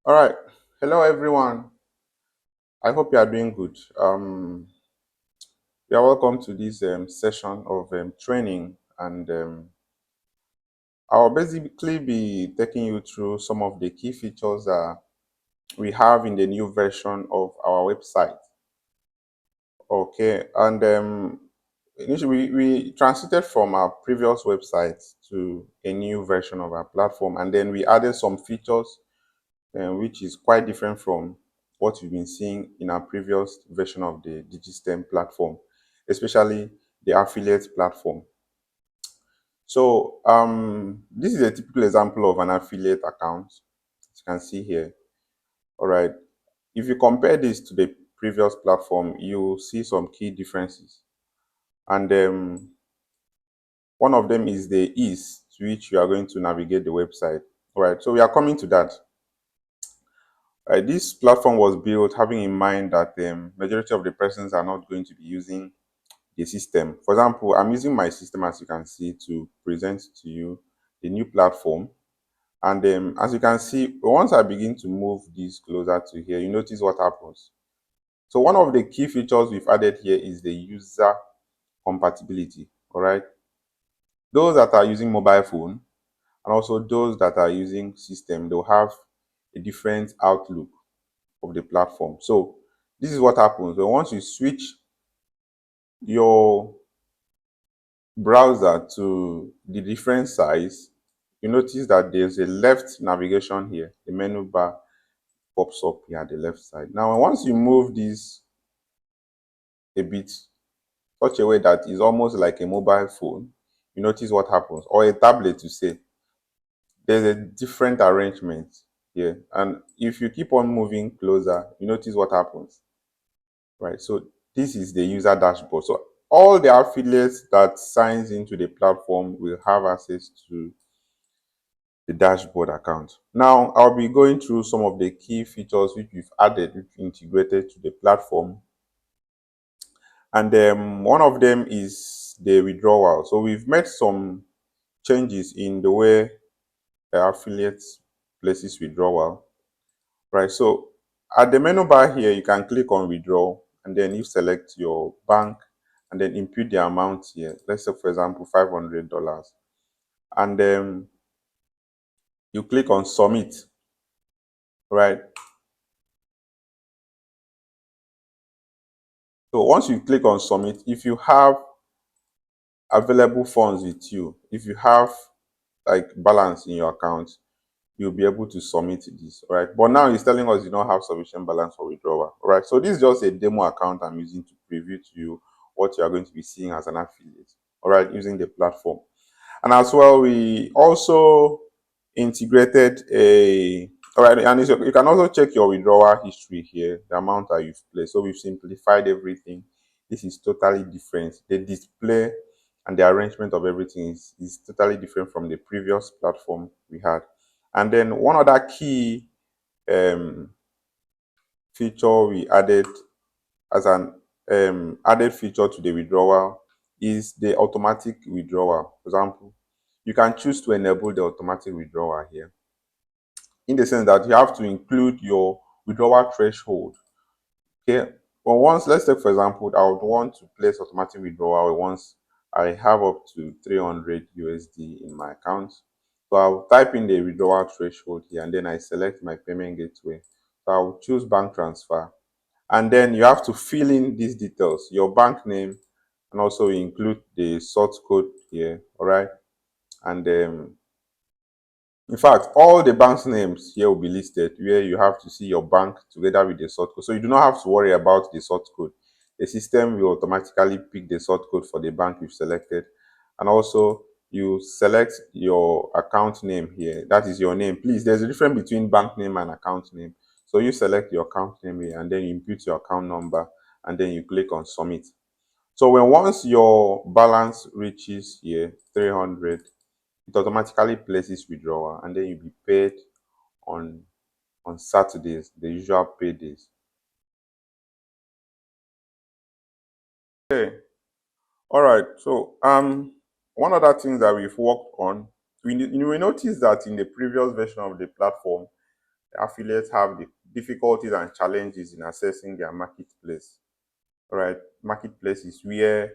All right. Hello, everyone. I hope you are doing good. You are welcome to this session of training, and I'll basically be taking you through some of the key features that we have in the new version of our website. Okay, and initially we transited from our previous website to a new version of our platform, and then we added some features which is quite different from what we've been seeing in our previous version of the Digitstem platform, especially the affiliate platform. So this is a typical example of an affiliate account, as you can see here. All right. If you compare this to the previous platform, you see some key differences. And one of them is the ease to which you are going to navigate the website. All right. So we are coming to that. This platform was built having in mind that the majority of the persons are not going to be using the system. For example, I'm using my system, as you can see, to present to you the new platform. And as you can see, once I begin to move this closer to here, you notice what happens. So one of the key features we've added here is the user compatibility. All right. Those that are using mobile phone and also those that are using system, they'll have a different outlook of the platform. So this is what happens. So once you switch your browser to the different size, you notice that there's a left navigation here. The menu bar pops up here at the left side. Now, once you move this a bit, such a way that is almost like a mobile phone, you notice what happens, or a tablet to say. There's a different arrangement here. And if you keep on moving closer, you notice what happens. Right, so this is the user dashboard. So all the affiliates that signs into the platform will have access to the dashboard account. Now I'll be going through some of the key features which we've added, which we integrated to the platform. And one of them is the withdrawal. So we've made some changes in the way the affiliates places withdrawal. Right, so at the menu bar here, you can click on withdraw, and then you select your bank and then input the amount here. Let's say, for example, $500. And then you click on submit. Right. So once you click on submit, if you have available funds with you, if you have like balance in your account, you'll be able to submit this. All right. But now it's telling us you don't have sufficient balance for withdrawal. All right. So this is just a demo account I'm using to preview to you what you are going to be seeing as an affiliate. All right, using the platform. And as well, we also integrated a, all right, and you can also check your withdrawal history here, the amount that you've placed. So we've simplified everything. This is totally different. The display and the arrangement of everything is totally different from the previous platform we had. And then one other key um, feature we added as an added feature to the withdrawal is the automatic withdrawal. For example, you can choose to enable the automatic withdrawal here, in the sense that you have to include your withdrawal threshold. Okay, but once, let's take for example, I would want to place automatic withdrawal once I have up to 300 USD in my account. So I'll type in the withdrawal threshold here, and then I select my payment gateway. So I'll choose bank transfer, and then you have to fill in these details, your bank name, and also include the source code here. All right, and in fact, all the bank's names here will be listed, where you have to see your bank together with the sort code. So you do not have to worry about the sort code. The system will automatically pick the sort code for the bank you've selected. And also, you select your account name here. That is your name. Please, there's a difference between bank name and account name. So you select your account name here, and then you input your account number, and then you click on submit. So once your balance reaches here 300, it automatically places withdrawal, and then you'll be paid on Saturdays, the usual pay days. Okay, all right. So one other thing that we've worked on, you will notice that in the previous version of the platform, affiliates have the difficulties and challenges in accessing their marketplace. All right, marketplace is where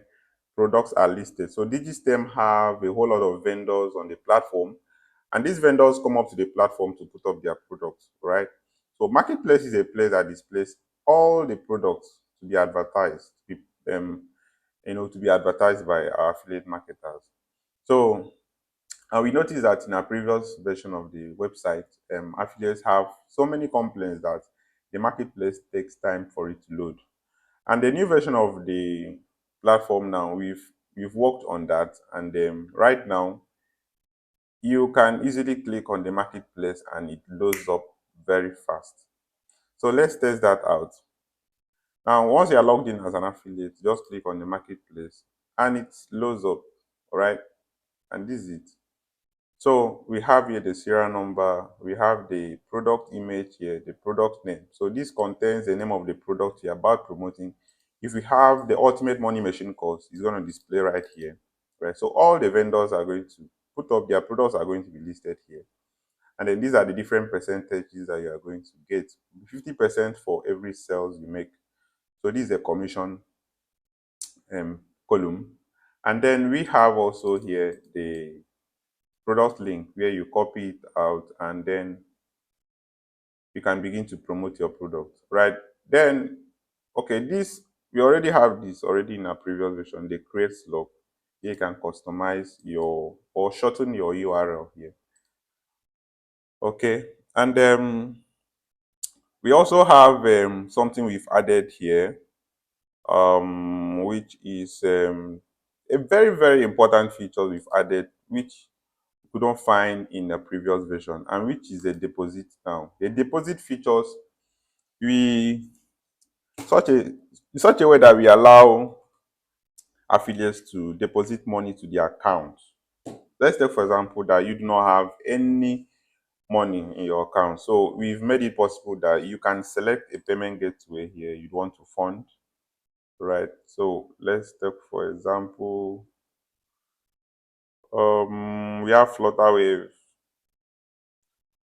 products are listed. So Digitstem have a whole lot of vendors on the platform, and these vendors come up to the platform to put up their products, right? So marketplace is a place that displays all the products to be advertised, to be advertised by our affiliate marketers. So, and we noticed that in our previous version of the website, affiliates have so many complaints that the marketplace takes time for it to load. And the new version of the platform now, we've worked on that, and right now you can easily click on the marketplace and it loads up very fast. So let's test that out. Now, once you're logged in as an affiliate, just click on the marketplace and it loads up. All right, and this is it. So we have here the serial number, we have the product image here, the product name. So this contains the name of the product you're about promoting. If we have the ultimate money machine course, it's going to display right here. Right. So all the vendors are going to put up their products are going to be listed here. And then these are the different percentages that you are going to get. 50% for every sales you make. So this is a commission column. And then we have also here the product link where you copy it out and then you can begin to promote your product, right? Then, okay, this, we already have this already in our previous version, the create slot. Here you can customize your or shorten your URL here. Okay, and we also have something we've added here, which is a very, very important feature we've added, which we don't find in the previous version, and which is the deposit now. The deposit features we such a in such a way that we allow affiliates to deposit money to their account. Let's take for example that you do not have any money in your account. So we've made it possible that you can select a payment gateway here you want to fund, right? So let's take for example, we have Flutterwave.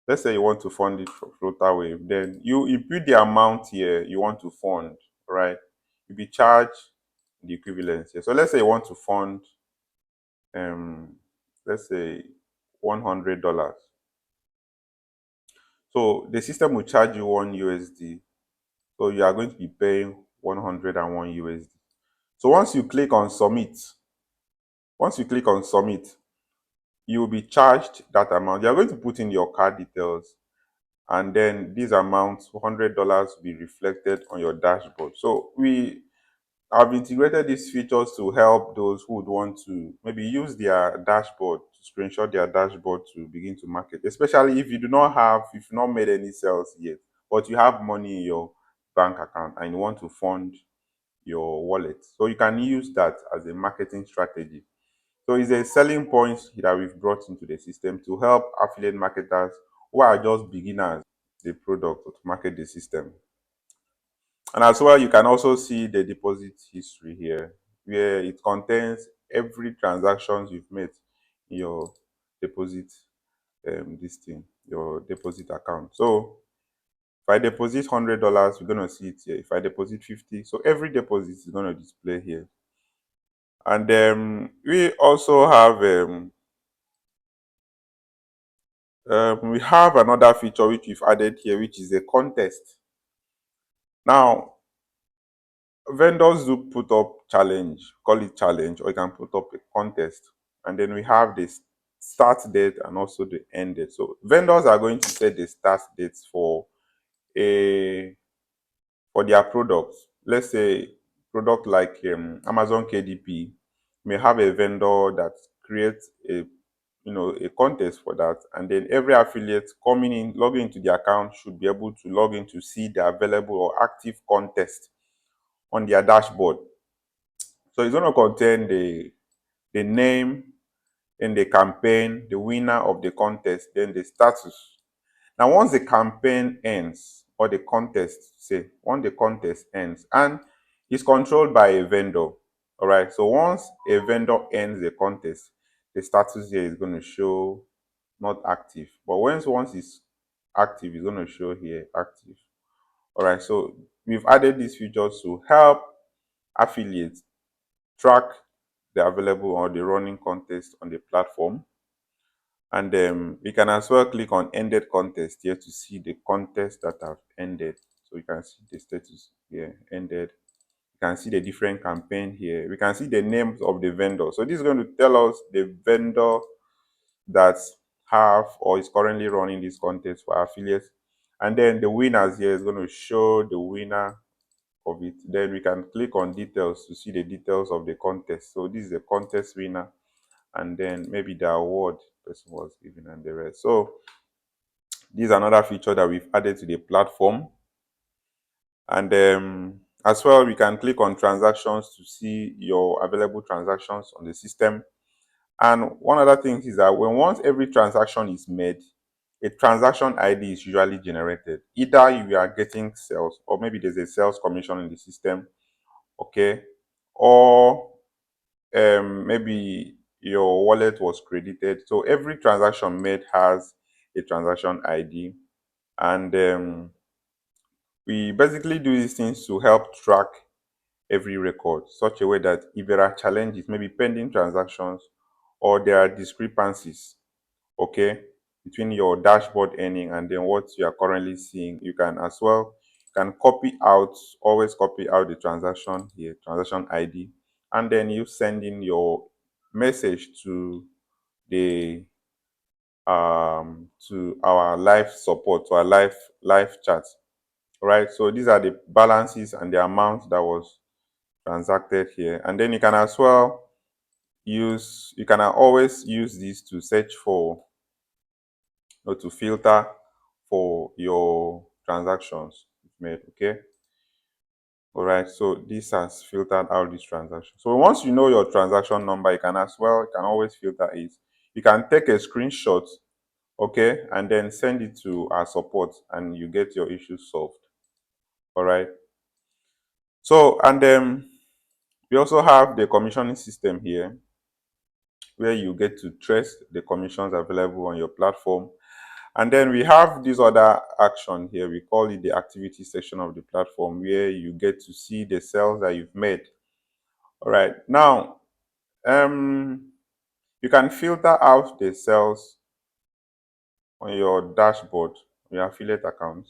Let's say you want to fund it for Flutterwave, then you input the amount here you want to fund, right? You'll be charged the equivalence here. So let's say you want to fund, let's say $100. So the system will charge you $1. So you are going to be paying 101 USD. So once you click on submit, you will be charged that amount. You are going to put in your card details, and then these amounts, $100, will be reflected on your dashboard. So we have integrated these features to help those who would want to maybe use their dashboard to screenshot their dashboard to begin to market, especially if you've not made any sales yet, but you have money in your bank account and you want to fund your wallet. So you can use that as a marketing strategy. So it's a selling point that we've brought into the system to help affiliate marketers who are just beginners the product to market the system. And as well, you can also see the deposit history here, where it contains every transactions you've made in your deposit your deposit account. So if I deposit $100, you're gonna see it here. If I deposit 50, so every deposit is gonna display here. And we also have we have another feature which we've added here, which is a contest. Now, vendors do put up challenge, call it challenge, or you can put up a contest. And then we have this start date and also the end date. So vendors are going to set the start dates a for their products. Let's say product like Amazon KDP may have a vendor that creates a contest for that, and then every affiliate coming in, logging into the account should be able to log in to see the available or active contest on their dashboard. So it's going to contain the name, then the campaign, the winner of the contest, then the status. Now, once the campaign ends, or the contest, once the contest ends, and it's controlled by a vendor, all right. So once a vendor ends the contest, the status here is going to show not active. But once it's active, it's going to show here active. All right, so we've added these features to help affiliates track the available or the running contest on the platform. And we can as well click on ended contest here to see the contests that have ended. So you can see the status here, ended. You can see the different campaign here. We can see the names of the vendor. So this is going to tell us the vendor that have or is currently running this contest for affiliates. And then the winners here is going to show the winner of it. Then we can click on details to see the details of the contest. So this is the contest winner, and then maybe the award person was given and the rest. So this is another feature that we've added to the platform. And as well, we can click on transactions to see your available transactions on the system. And one other thing is that once every transaction is made, a transaction ID is usually generated. Either you are getting sales, or maybe there's a sales commission in the system, okay, or maybe your wallet was credited. So every transaction made has a transaction ID, and we basically do these things to help track every record, such a way that if there are challenges, maybe pending transactions, or there are discrepancies, okay, between your dashboard earning and then what you are currently seeing, you can as well always copy out the transaction here, transaction ID, and then you send in your message the to our live support, to our live chat. Right, so these are the balances and the amount that was transacted here. And then you can as well always use this to search for or to filter for your transactions made. Okay, all right, so this has filtered out this transaction. So once you know your transaction number, you can always filter it. You can take a screenshot, okay, and then send it to our support, and you get your issue solved. All right, so and then we also have the commissioning system here, where you get to trace the commissions available on your platform. And then we have this other action here. We call it the activity section of the platform, where you get to see the sales that you've made. All right, now you can filter out the sales on your dashboard, on your affiliate account.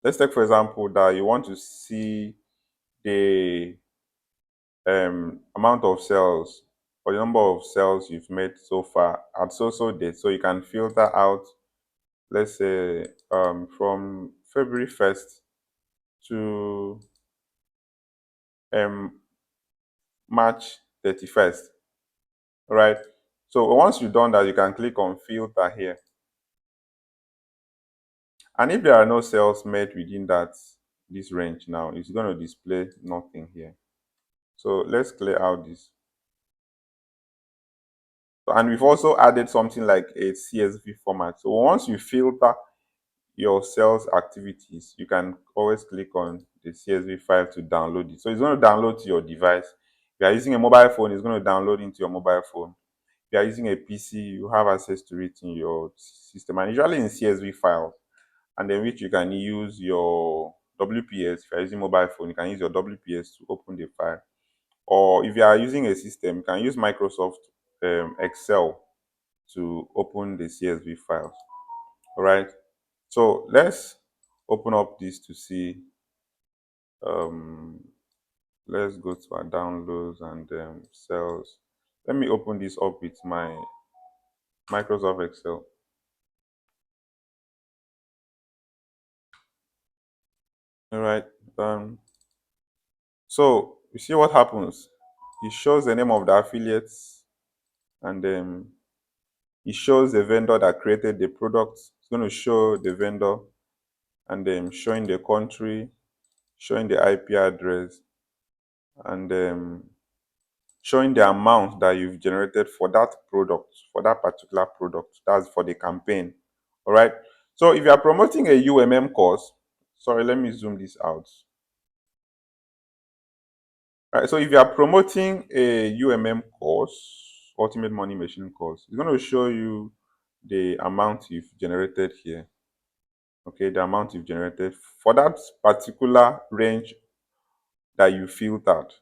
Let's take for example that you want to see the amount of sales or the number of sales you've made so far at so date. So you can filter out, let's say, from February 1st to um, March 31st. All right. So once you've done that, you can click on filter here. And if there are no sales made within this range now, it's going to display nothing here. So let's clear out this. And we've also added something like a CSV format. So once you filter your sales activities, you can always click on the CSV file to download it. So it's going to download to your device. If you are using a mobile phone, it's going to download into your mobile phone. If you are using a PC, you have access to it in your system, and usually in CSV files, and then which you can use your WPS. If you are using mobile phone, you can use your WPS to open the file. Or if you are using a system, you can use Microsoft Excel to open the CSV files. All right. So let's open up this to see. Um, let's go to our downloads and sales. Let me open this up with my Microsoft Excel. All right. So you see what happens. It shows the name of the affiliates, and it shows the vendor that created the product. It's going to show the vendor, and then showing the country, showing the IP address, and showing the amount that you've generated for that product, for that particular product. That's for the campaign. All right. So if you are promoting a UMM course, sorry, let me zoom this out. All right. So if you are promoting a UMM course, Ultimate Money Machine course, it's going to show you the amount you've generated here. Okay, the amount you've generated for that particular range that you filtered.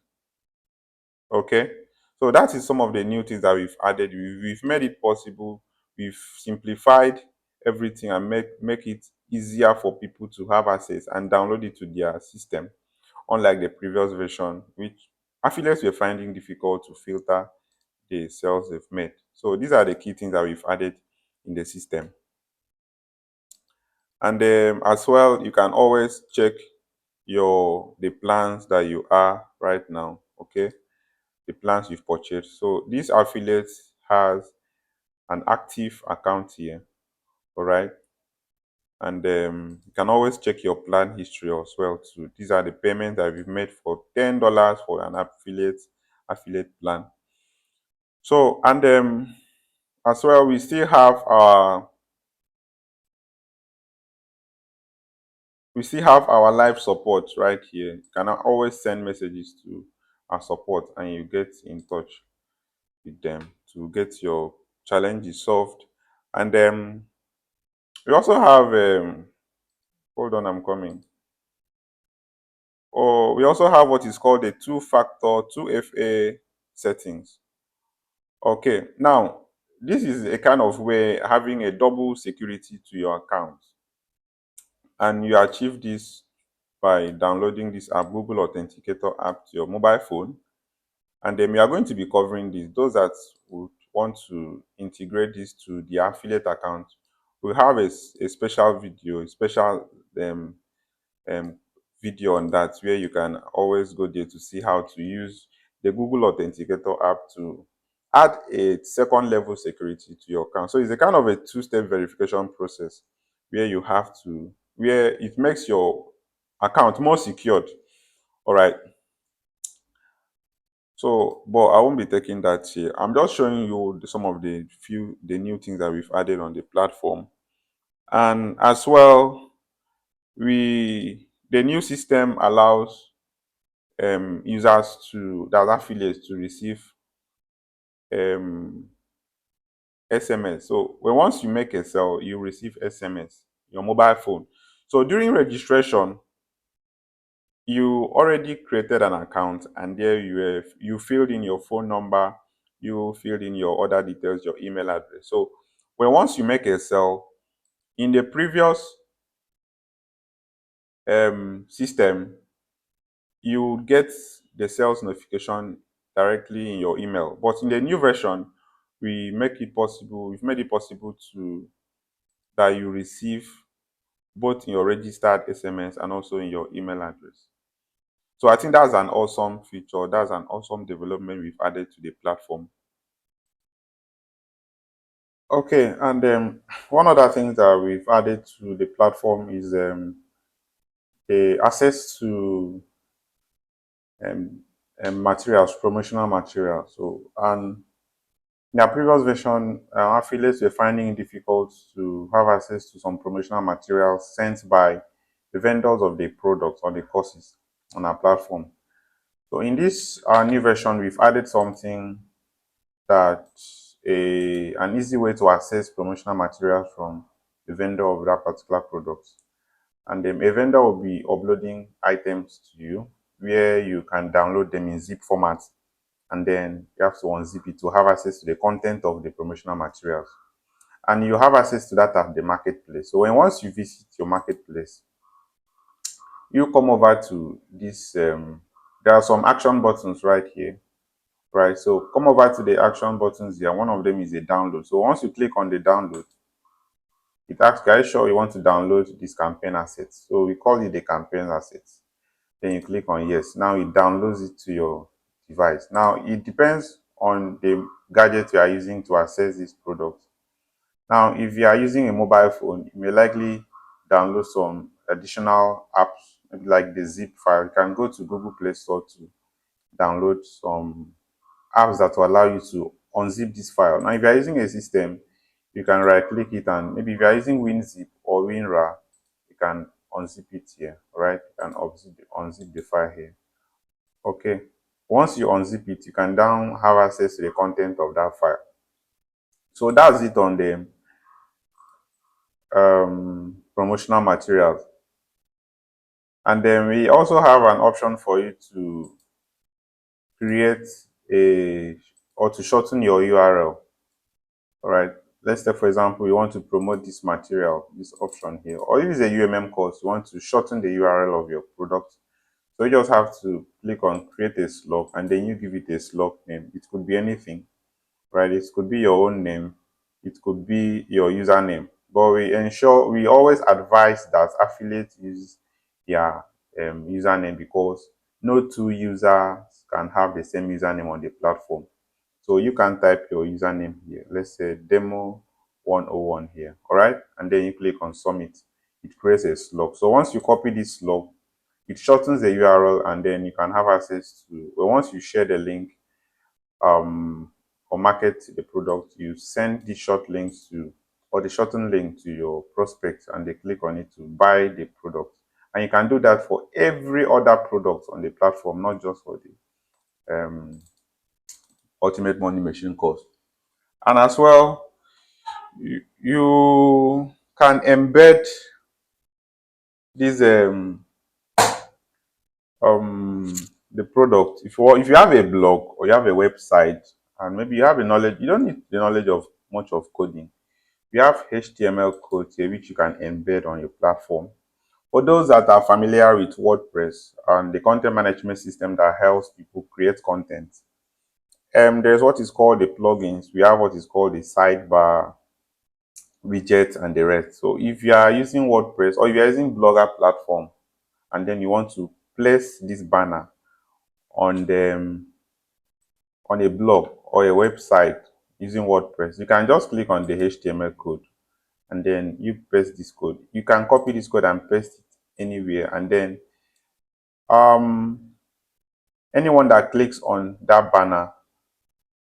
Okay, so that is some of the new things that we've added. We've made it possible. We've simplified everything and make it easier for people to have access and download it to their system, unlike the previous version, which affiliates were finding difficult to filter the sales they've made. So these are the key things that we've added in the system. And as well, you can always check the plans that you are right now. Okay, the plans you've purchased. So this affiliate has an active account here. All right, and you can always check your plan history as well too. These are the payments that we've made for $10 for an affiliate plan. So, and as well, we still have our live support right here. You can always send messages to our support and you get in touch with them to get your challenges solved. And we also have hold on, I'm coming. Oh, we also have what is called a two-factor 2FA settings. Okay, now this is a kind of way having a double security to your account, and you achieve this by downloading this app, Google Authenticator app, to your mobile phone. And then we are going to be covering this. Those that would want to integrate this to the affiliate account, we have a special video, a special um, um, video on that, where you can always go there to see how to use the Google Authenticator app to add a second level security to your account. So it's a kind of a two-step verification process where it makes your account more secured. All right. So, but I won't be taking that here. I'm just showing you some of the new things that we've added on the platform. And as well, the new system allows users that affiliates to receive um, SMS. So once you make a sale, you receive SMS, your mobile phone. So during registration, you already created an account and there you filled in your phone number, you filled in your other details, your email address. So once you make a sale, in the previous system, you get the sales notification directly in your email. But in the new version, we've made it possible to that you receive both in your registered SMS and also in your email address. So I think that's an awesome feature. That's an awesome development we've added to the platform. Okay, and one other thing that we've added to the platform is the access to um, materials, promotional materials. So, and in our previous version, affiliates were finding it difficult to have access to some promotional materials sent by the vendors of the products or the courses on our platform. So in this our new version, we've added something that an easy way to access promotional materials from the vendor of that particular product. And a vendor will be uploading items to you where you can download them in zip format, and then you have to unzip it to have access to the content of the promotional materials. And you have access to that at the marketplace. So once you visit your marketplace, you come over to this there are some action buttons right here, right? So come over to the action buttons here. One of them is a download. So once you click on the download, it asks, are you sure you want to download this campaign assets? So we call it the campaign assets. Then you click on yes. Now it downloads it to your device. Now it depends on the gadget you are using to access this product. Now if you are using a mobile phone, you may likely download some additional apps, maybe like the zip file. You can go to Google Play Store to download some apps that will allow you to unzip this file. Now if you are using a system, you can right click it, and maybe if you are using WinZip or WinRAR, you can unzip it here, right? You can unzip the file here. Okay, once you unzip it, you can now have access to the content of that file. So that's it on promotional materials. And then we also have an option for you to create a or to shorten your URL. All right. Let's say, for example, you want to promote this material, this option here, or if it's a UMM course, you want to shorten the URL of your product. So you just have to click on create a slug and then you give it a slug name. It could be anything, right? It could be your own name, it could be your username. But we always advise that affiliates use their username, because no two users can have the same username on the platform. So you can type your username here. Let's say demo 101 here. All right. And then you click on submit. It creates a slug. So once you copy this slug, it shortens the URL and then you can have access to, well, once you share the link or market the product, you send the short links to, or the shortened link to your prospects and they click on it to buy the product. And you can do that for every other product on the platform, not just for the Ultimate Money Machine course. And as well, you can embed this the product. If you have a blog or you have a website and maybe you have a knowledge, you don't need the knowledge of much of coding. You have HTML code here which you can embed on your platform. For those that are familiar with WordPress and the content management system that helps people create content, there's what is called the plugins. We have what is called the sidebar, widgets, and the rest. So if you are using WordPress or if you are using Blogger platform and then you want to place this banner on the on a blog or a website using WordPress, you can just click on the HTML code and then you paste this code. You can copy this code and paste it anywhere, and then anyone that clicks on that banner,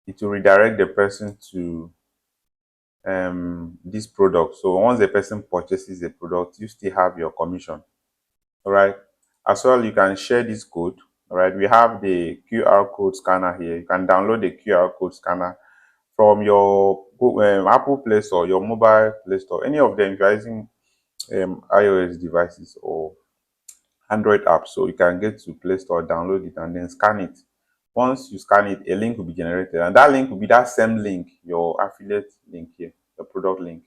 it will redirect the person to this product. So once the person purchases the product, you still have your commission. All right. As well, you can share this code. All right. We have the QR code scanner here. You can download the QR code scanner from your Apple Play Store, your mobile Play Store, any of them if you're using iOS devices or Android apps. So you can get to Play Store, download it, and then scan it. Once you scan it, a link will be generated, and that link will be that same link, your affiliate link here, the product link.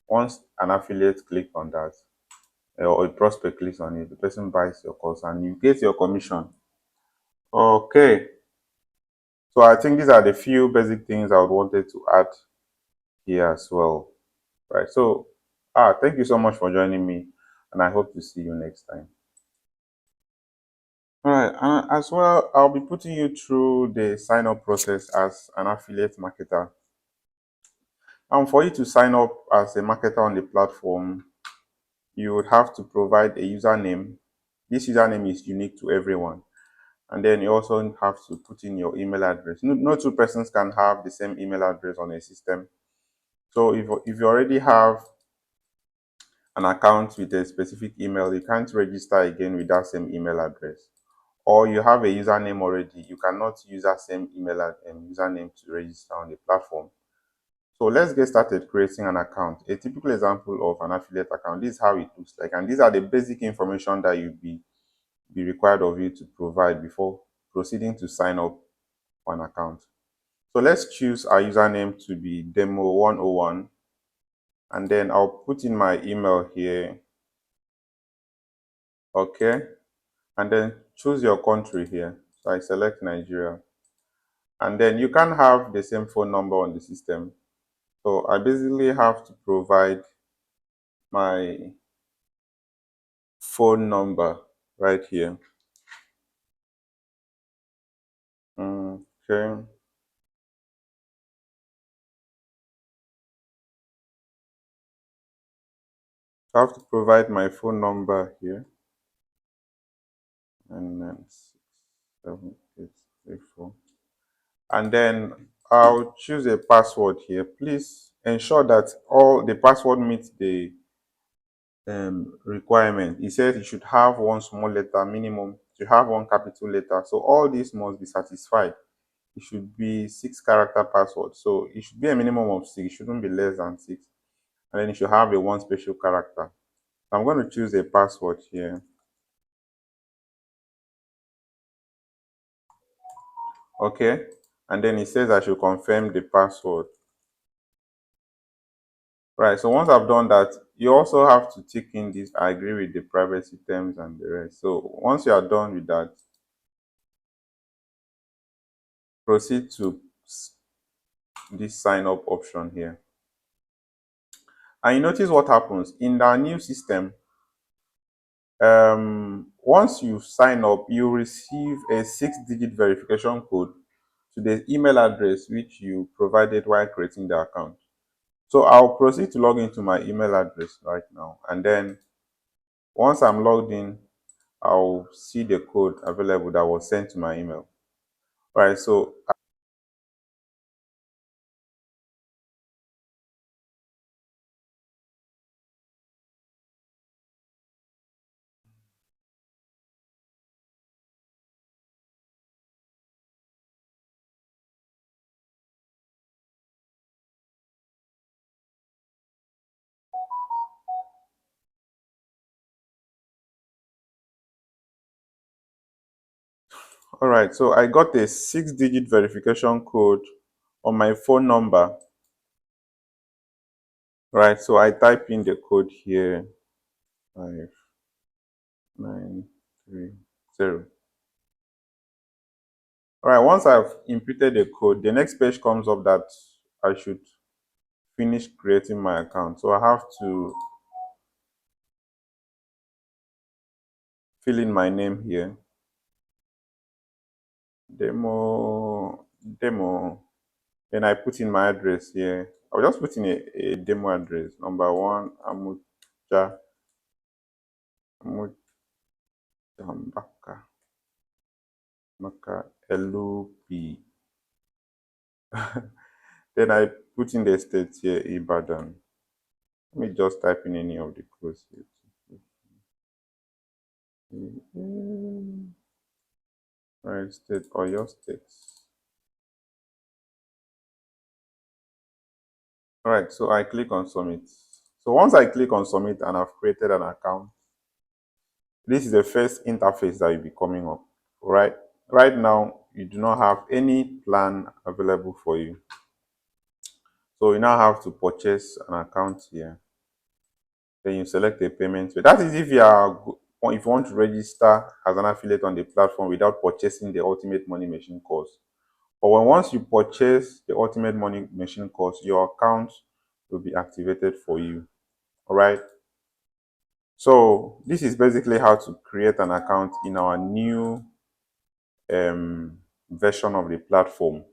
Once an affiliate clicks on that, or a prospect clicks on it, the person buys your course and you get your commission. Okay, so I think these are the few basic things I would wanted to add here as well. Right. So thank you so much for joining me, and I hope to see you next time. All right, as well, I'll be putting you through the sign up process as an affiliate marketer. And for you to sign up as a marketer on the platform, you would have to provide a username. This username is unique to everyone. And then you also have to put in your email address. No two persons can have the same email address on a system. So if you already have an account with a specific email, you can't register again with that same email address. Or you have a username already, you cannot use that same email username to register on the platform. So let's get started creating an account. A typical example of an affiliate account, this is how it looks like, and these are the basic information that you'll be required of you to provide before proceeding to sign up for an account. So let's choose our username to be demo101, and then I'll put in my email here. Okay, and then choose your country here. So I select Nigeria, and then you can have the same phone number on the system. So I basically have to provide my phone number right here. Okay. I have to provide my phone number here, and then 67834. And then I'll choose a password here. Please ensure that all the password meets the requirement. It says you should have one small letter minimum, you have one capital letter. So all these must be satisfied. It should be 6-character password. So it should be a minimum of 6, it shouldn't be less than 6. and then you should have a one special character. I'm going to choose a password here. Okay, and then it says I should confirm the password. Right, so once I've done that, you also have to tick in this I agree with the privacy terms and the rest. So once you are done with that, proceed to this sign up option here. And you notice what happens in our new system. Once you sign up, you receive a 6-digit verification code to the email address which you provided while creating the account. So I'll proceed to log into my email address right now, and then once I'm logged in, I'll see the code available that was sent to my email. All right, so all right, so I got a 6-digit verification code on my phone number. Right, so I type in the code here, 5930. All right, once I've inputted the code, the next page comes up that I should finish creating my account. So I have to fill in my name here. Demo. Then I put in my address here. I'll just put in a demo address. Number 1, Amujambaka, Maka, LUP. Then I put in the state here, Ibadan. Let me just type in any of the codes here. Right, state or your state. All right, so I click on submit. So once I click on submit and I've created an account, this is the first interface that will be coming up. Right now, you do not have any plan available for you. So you now have to purchase an account here. Then you select a payment. That is if you want to register as an affiliate on the platform without purchasing the Ultimate Money Machine course. But once you purchase the Ultimate Money Machine course, your account will be activated for you. All right. So this is basically how to create an account in our new version of the platform.